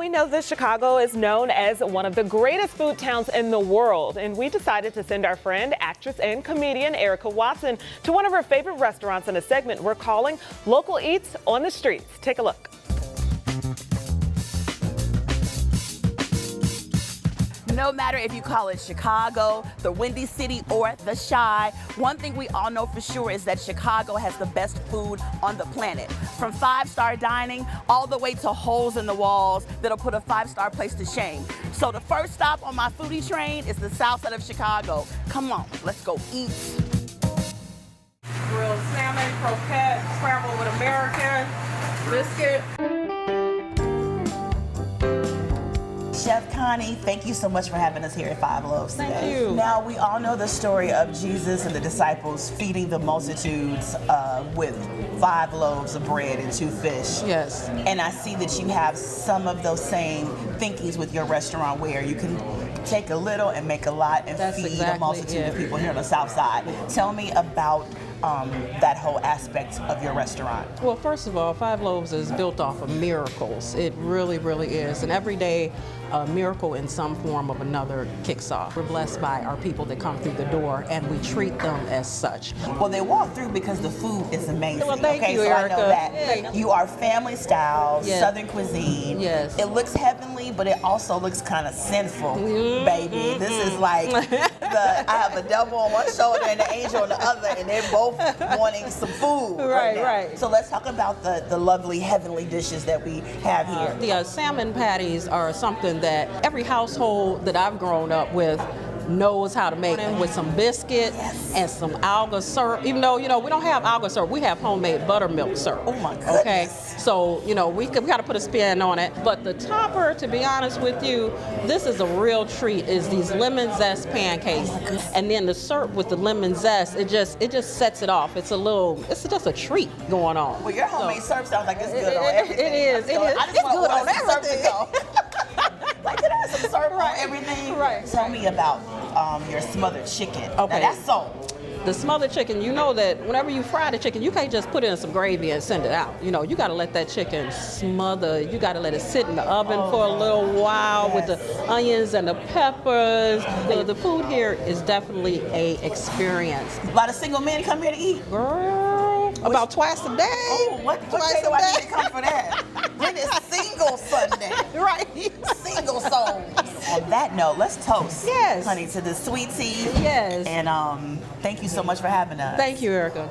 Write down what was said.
we know that Chicago is known as one of the greatest food towns in the world, and we decided to send our friend, actress and comedian Erica Watson to one of her favorite restaurants in a segment we're calling Local Eats on the Streets. Take a look. No matter if you call it Chicago, the Windy City, or the Chi, one thing we all know for sure is that Chicago has the best food on the planet. From five-star dining all the way to holes in the walls that'll put a five-star place to shame. So the first stop on my foodie train is the south side of Chicago. Come on, let's go eat. Grilled salmon, croquette, scrambled with American, biscuit. Chef Connie, thank you so much for having us here at Five Loaves today. Thank you. Now, we all know the story of Jesus and the disciples feeding the multitudes with 5 loaves of bread and 2 fish. Yes. And I see that you have some of those same thinkings with your restaurant where you can take a little and make a lot and That's feed exactly a multitude of it. people here on the South Side. Tell me about that whole aspect of your restaurant. Well, first of all, Five Loaves is built off of miracles. It really, really is. And every day, a miracle in some form of another kicks off. We're blessed by our people that come through the door, and we treat them as such. Well, they walk through because the food is amazing. Well, thank you, so Erica. I know that. Yeah. You are family style, Yes. Southern cuisine. Yes. It looks heavenly, but it also looks kind of sinful, baby. This is like, I have the devil on one shoulder and the angel on the other, and they're both wanting some food. Right, now. right. So let's talk about the lovely heavenly dishes that we have here. The salmon patties are something that every household that I've grown up with knows how to make them with some biscuit and some alga syrup. Even though, we don't have alga syrup, we have homemade buttermilk syrup. Oh my goodness. Okay, so, we got to put a spin on it. But the topper, to be honest with you, this is a real treat, is these lemon zest pancakes. And then the syrup with the lemon zest, it just sets it off. It's just a treat going on. Well, your homemade syrup sounds like it's good on everything. It is. I just want good on some syrup to everything. go. Like, can I have some syrup on everything? Right. Tell me about your smothered chicken. Okay. Now, that's sold. The smothered chicken, you know that whenever you fry the chicken, you can't just put it in some gravy and send it out. You got to let that chicken smother. You got to let it sit in the oven for a little while with the onions and the peppers. The food here is definitely a experience. A lot of single men come here to eat. Girl, about twice a day. Oh, what day do I need to come for that? When is single Sunday? Right. Single souls. On that note, let's toast, Yes. honey, to the sweet tea. Yes. And thank you so much for having us. Thank you, Erica.